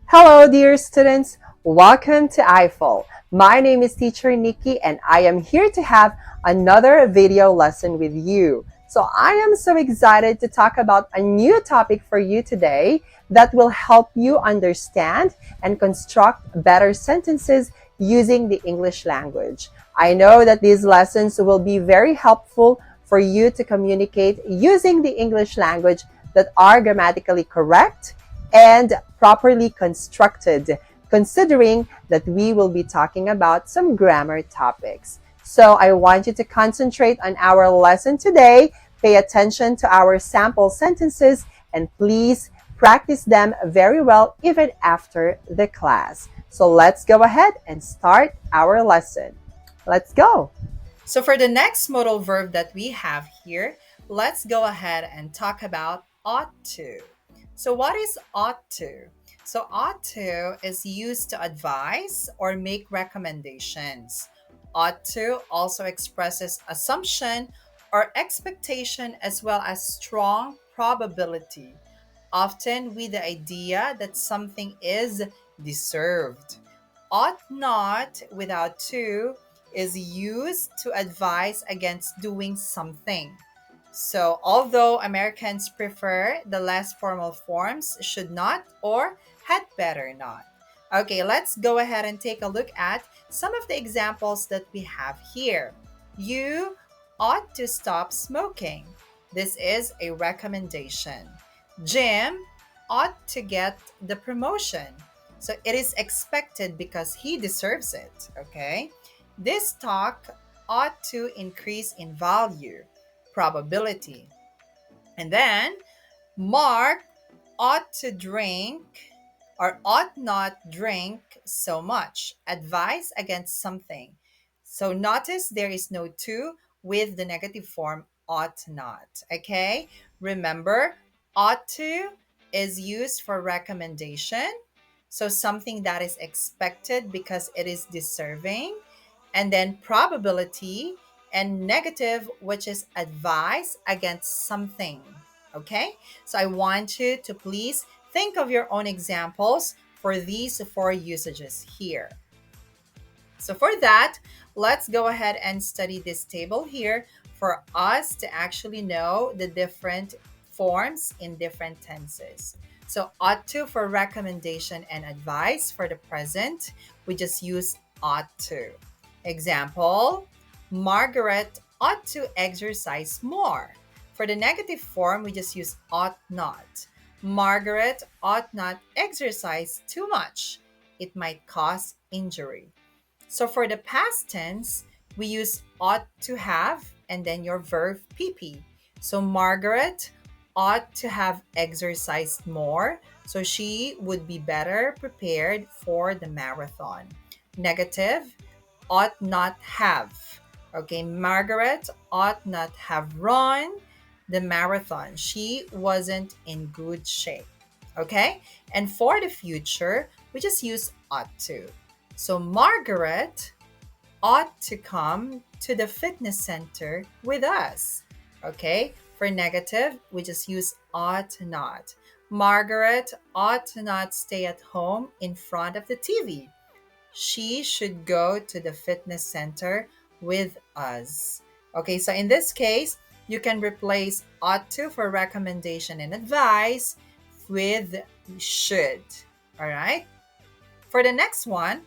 Hello, dear students. Welcome to I-Fal. My name is Teacher Nikki, and I am here to have another video lesson with you. So I am so excited to talk about a new topic for you today that will help you understand and construct better sentences using the English language. I know that these lessons will be very helpful for you to communicate using the English language that are grammatically correct and properly constructed, considering that we will be talking about some grammar topics. So I want you to concentrate on our lesson today, pay attention to our sample sentences, and please practice them very well even after the class. So let's go ahead and start our lesson. Let's go. So for the next modal verb that we have here, let's go ahead and talk about ought to. So what is ought to? So ought to is used to advise or make recommendations. Ought to also expresses assumption or expectation as well as strong probability, often with the idea that something is deserved. Ought not without to is used to advise against doing something. So, although Americans prefer the less formal forms, should not or had better not. Okay, let's go ahead and take a look at some of the examples that we have here. You ought to stop smoking. This is a recommendation. Jim ought to get the promotion. So it is expected because he deserves it. Okay. This stock ought to increase in value, probability. And then Mark ought to drink or ought not drink so much. Advice against something. So notice there is no to with the negative form ought not. Okay? Remember, ought to is used for recommendation. So something that is expected because it is deserving. And then probability and negative, which is advice against something. Okay? So I want you to please think of your own examples for these four usages here. So for that, let's go ahead and study this table here for us to actually know the different forms in different tenses. So ought to for recommendation and advice. For the present, we just use ought to. Example, Margaret ought to exercise more. For the negative form, we just use ought not. Margaret ought not exercise too much. It might cause injury. So for the past tense, we use ought to have and then your verb pp. So Margaret ought to have exercised more so she would be better prepared for the marathon. Negative, ought not have. Okay, Margaret ought not have run the marathon. She wasn't in good shape. Okay, and for the future, we just use ought to. So Margaret ought to come to the fitness center with us. Okay, for negative, we just use ought not. Margaret ought not stay at home in front of the TV. She should go to the fitness center with us. Okay, so in this case, you can replace ought to for recommendation and advice with should. All right. For the next one,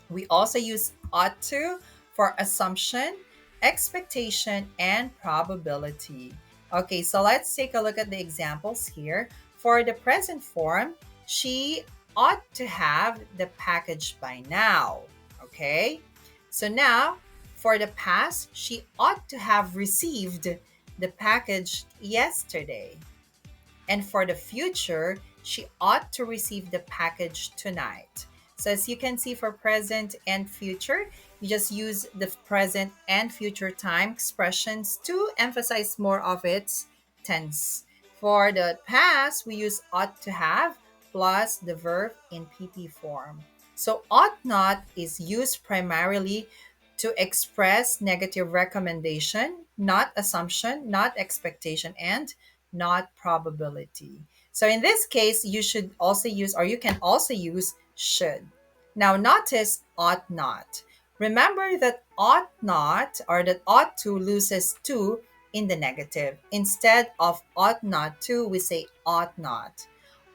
we also use ought to for assumption, expectation, and probability. Okay, so let's take a look at the examples here. For the present form, she ought to have the package by now. Okay, so now for the past, she ought to have received the package yesterday. And for the future, she ought to receive the package tonight. So as you can see for present and future, you just use the present and future time expressions to emphasize more of its tense. For the past, we use ought to have plus the verb in PP form. So ought not is used primarily to express negative recommendation, not assumption, not expectation, and not probability. So in this case, you should also use, or you can also use should. Now notice ought not. Remember that ought not, or that ought to, loses to in the negative. Instead of ought not to, we say ought not.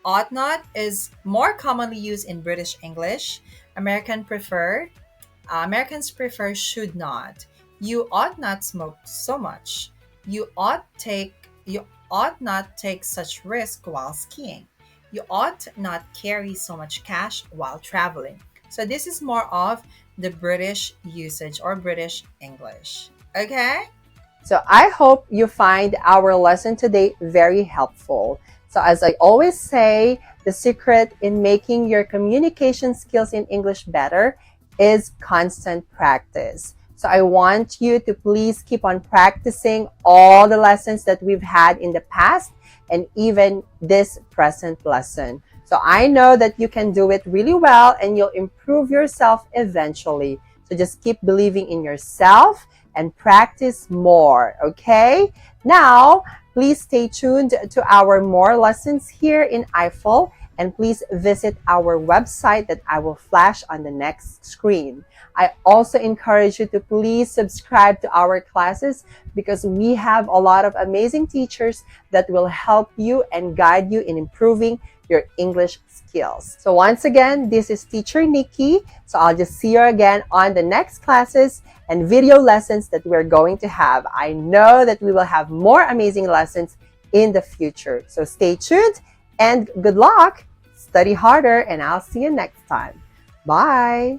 Ought not is more commonly used in British English. Americans prefer should not. You ought not smoke so much. You ought not take such risk while skiing. You ought not carry so much cash while traveling. So this is more of the British usage or British English. Okay? So I hope you find our lesson today very helpful. So as I always say, the secret in making your communication skills in English better is constant practice. So I want you to please keep on practicing all the lessons that we've had in the past and even this present lesson. So I know that you can do it really well and you'll improve yourself eventually. So just keep believing in yourself and practice more, okay? Now, please stay tuned to our more lessons here in I-Fal, and please visit our website that I will flash on the next screen. I also encourage you to please subscribe to our classes because we have a lot of amazing teachers that will help you and guide you in improving your English skills. So once again, this is Teacher Nikki. So I'll just see you again on the next classes and video lessons that we're going to have. I know that we will have more amazing lessons in the future. So stay tuned and good luck. Study harder and I'll see you next time. Bye.